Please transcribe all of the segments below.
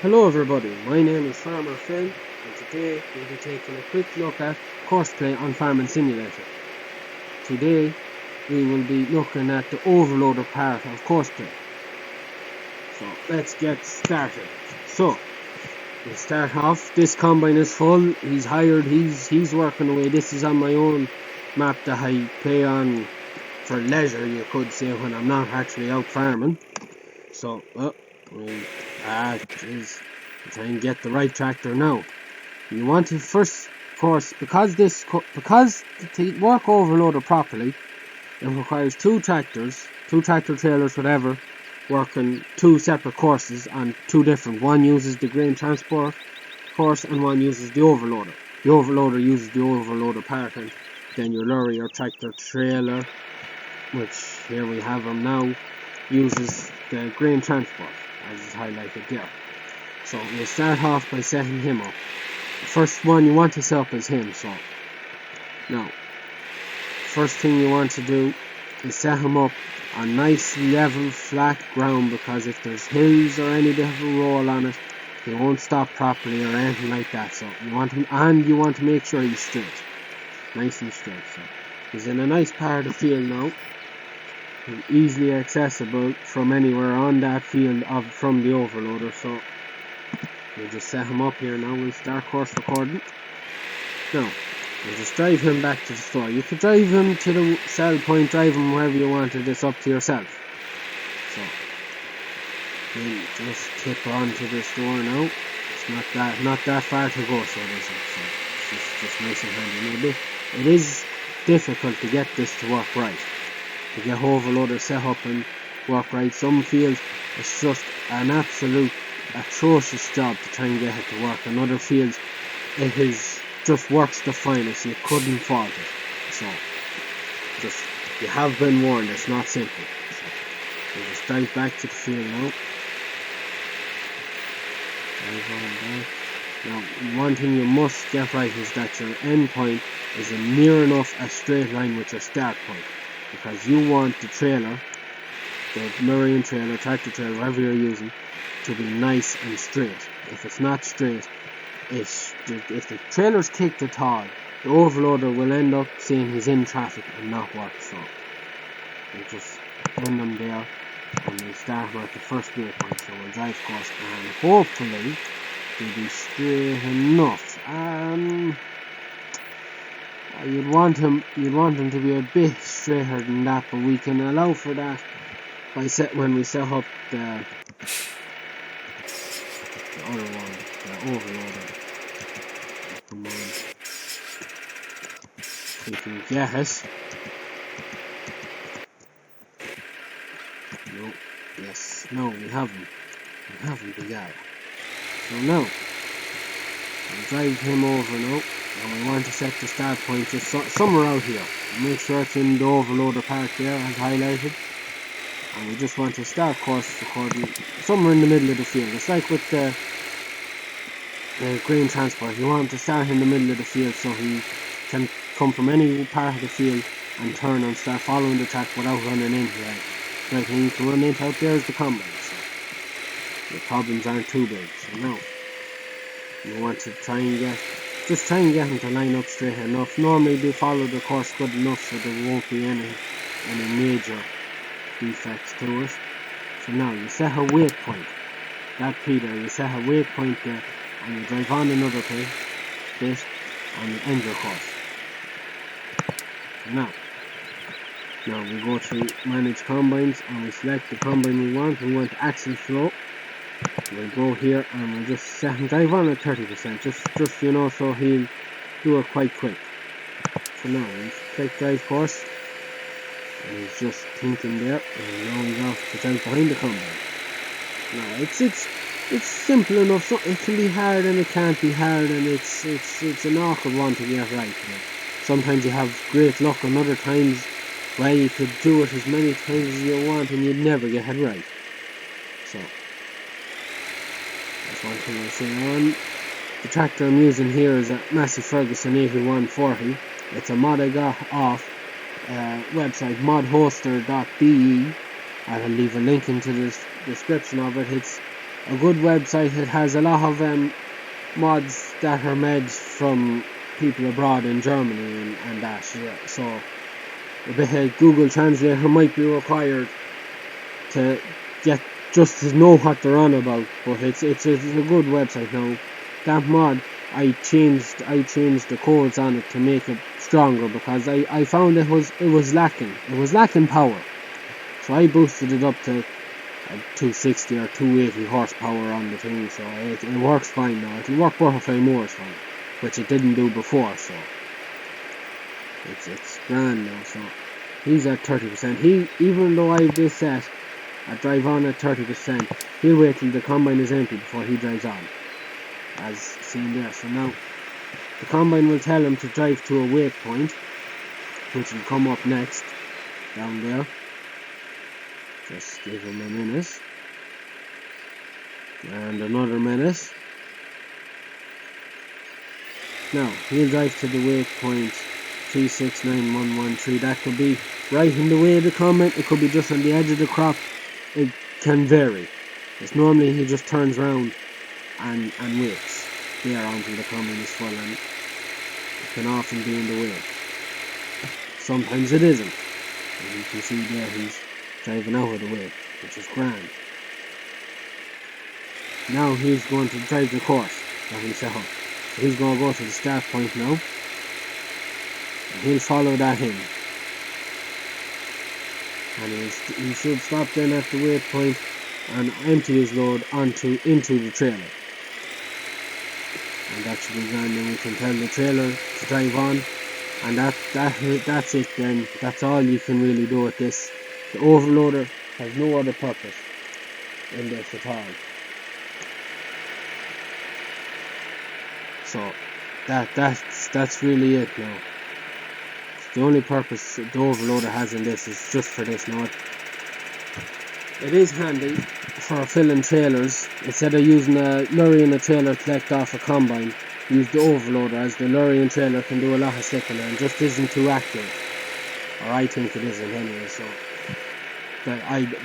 Hello everybody, my name is Farmer Phil and today we'll be taking a quick look at courseplay on Farming Simulator. Today we will be looking at the overloader part of courseplay. So let's get started. So we start off, this combine is full, he's hired, he's working away. This is on my own map that I play on for leisure, you could say, when I'm not actually out farming. So, jeez, try and get the right tractor now. You want to first, of course, because to work overloader properly, it requires two tractor trailers, whatever, working two separate courses on two different. One uses the grain transport course and one uses the overloader. The overloader uses the overloader part, and then your lorry or tractor trailer, which here we have them now, uses the grain transport, as is highlighted there. So we'll start off by setting him up. The first one you want to set up is him. So now, first thing you want to do is set him up on nice level flat ground, because if there's hills or any bit of a roll on it, he won't stop properly or anything like that. So you want him, and you want to make sure he's straight, nice and straight. So he's in a nice part of the field now, easily accessible from anywhere on that field from the overloader. So we'll just set him up here now. We'll start course recording. Now we'll just drive him back to the store. You could drive him to the sell point, drive him wherever you wanted. It's up to yourself. So we'll just tip onto the store now. It's not that far to go, so it isn't. So it's just nice and handy. Maybe it is difficult to get this to work right, to get overloader set up and work right. Some fields it's just an absolute atrocious job to try and get it to work. In other fields it is just works the finest. You couldn't fault it. So just, you have been warned, it's not simple. So we'll just drive back to the field now. Now, one thing you must get right is that your end point is near enough a straight line with your start point, because you want the trailer, the marine trailer, tractor trailer, whatever you're using, to be nice and straight. If it's not straight, if the trailer's kicked at all, the overloader will end up saying he's in traffic and not work. So we'll just end them there and we'll start at the first waypoint. So we'll drive course and hopefully they'll be straight enough. You'd want him to be a bit straighter than that, but we can allow for that when we set up the other one, the overloader. Come on, we can get it. No, yes, no, we haven't the guy. So now we'll drive him over now, and we want to set the start point just somewhere out here. Make sure it's in the overloader part there as highlighted. And we just want to start course recording somewhere in the middle of the field. It's like with the grain transport. You want him to start in the middle of the field so he can come from any part of the field and turn and start following the track without running into it. Right, and you can run into out there is the combine. So the problems aren't too big. So now you want to try and get him to line up straight enough. Normally they follow the course good enough so there won't be any major defects to it. So now you set a waypoint. That P there, you set a waypoint there, and you drive on another bit and you end your course. Now we go to manage combines and we select the combine we want. We want axle flow. We'll go here and we'll just set him drive on at 30%, just you know, so he'll do it quite quick. So now we'll click drive course, and he's just thinking there, and now he's off to drive behind the combine. Now it's simple enough. So it can be hard and it can't be hard, and it's an awkward one to get right. Sometimes you have great luck, and other times, well, you could do it as many times as you want and you'd never get it right. So that's one thing I say on. The tractor I'm using here is a Massey Ferguson 8140. It's a mod I got off website modhoster.be. I'll leave a link into the description of it. a good website. It has a lot of mods that are made from people abroad in Germany and that. Yeah. So a bit of Google Translator might be required to get just to know what they're on about, but it's a good website now. That mod, I changed the codes on it to make it stronger because I found it was lacking power. So I boosted it up to 260 or 280 horsepower on the thing, so it works fine now. It'll work butterfly more fine, which it didn't do before, so it's grand now. So he's at 30%. Even though I have this set at drive on at 30%, he'll wait till the combine is empty before he drives on, as seen there. So now the combine will tell him to drive to a waypoint, which will come up next down there. Just give him a minute and another minute. Now he'll drive to the waypoint 369113. That could be right in the way of the comment, it could be just on the edge of the crop. It can vary. It's normally he just turns around and waits there until the combine is full, and it can often be in the way. Sometimes it isn't. As you can see there, he's driving out of the way, which is grand. Now he's going to drive the course that he set up. So he's going to go to the start point now, and he'll follow that in. And he should stop then at the waypoint and empty his load into the trailer. And that should be grand. Then we can tell the trailer to drive on, and that's it then. That's all you can really do with this. The overloader has no other purpose in this at all. So that's really it now. The only purpose the overloader has in this is just for this. Now it is handy for filling trailers. Instead of using a lorry and a trailer to collect off a combine, use the overloader, as the lorry and trailer can do a lot of slipping and just isn't too accurate. Or I think it isn't anyway. So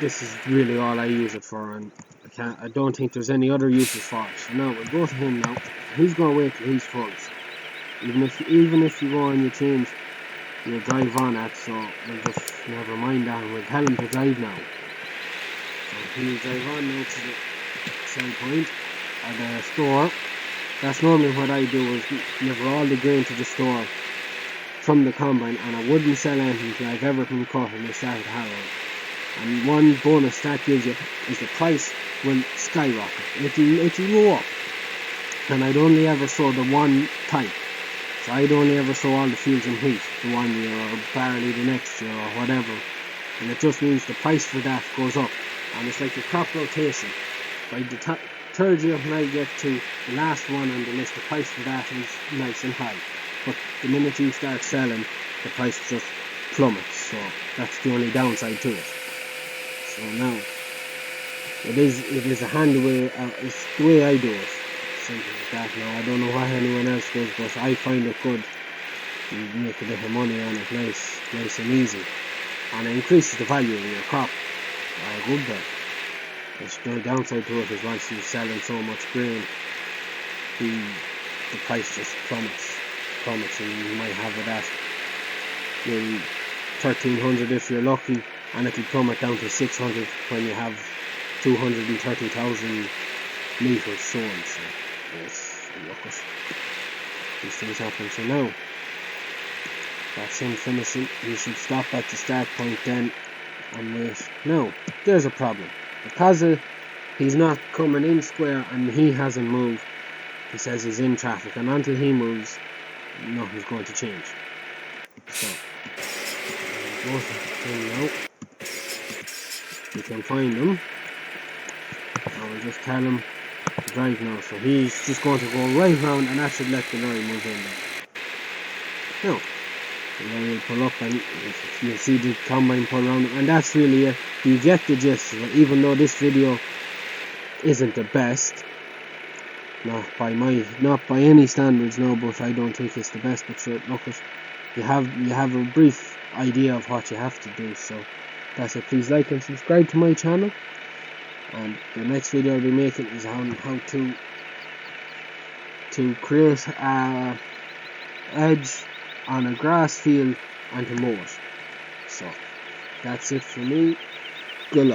this is really all I use it for, and I don't think there's any other uses for it. So now we'll go to him now. He's going to wait till he's full. Even if you go and you change your drive on at, so we'll just never mind that and we'll tell him to drive now. So he'll drive on now to the sell point or the store. That's normally what I do, is deliver all the grain to the store from the combine, and I wouldn't sell anything until I've everything cut and they started harrowing. And one bonus that gives you is the price will skyrocket. It'll go up. And I'd only ever sow the one type. So I'd only ever sow all the fields in wheat the one year, or barley the next year, or whatever. And it just means the price for that goes up. And it's like a crop rotation. By the third year, when I get to the last one on the list, the price for that is nice and high. But the minute you start selling, the price just plummets. So that's the only downside to it. So now, it is a handy way. It's the way I do it. Simple as that. Now I don't know what anyone else does, but I find it good. You make a bit of money on it, nice and easy, and it increases the value of your crop a good bit. There's no downside to it, is once you're selling so much grain, the price just plummets, and you might have it at maybe 1,300 if you're lucky, and it'll plummet down to 600 when you have 230,000 litres sown. So yes, look at these things happen. So now that's him finishing. You should stop at the start point then and wait. Now there's a problem, because he's not coming in square and he hasn't moved. He says he's in traffic, and until he moves, nothing's going to change. So go to him now. You can find him. I will just tell him to drive now. So he's just going to go right round, and that should let the lorry move in there. Now the lorry will pull up, and you'll see the combine pull around, and that's really it. You get the gist of it, even though this video isn't the best. Not by any standards, no, but I don't think it's the best. But sure, look, you have a brief idea of what you have to do. So that's it. Please like and subscribe to my channel, and the next video I'll be making is on how to create a edge on a grass field and to mow it. So that's it for me. Good luck.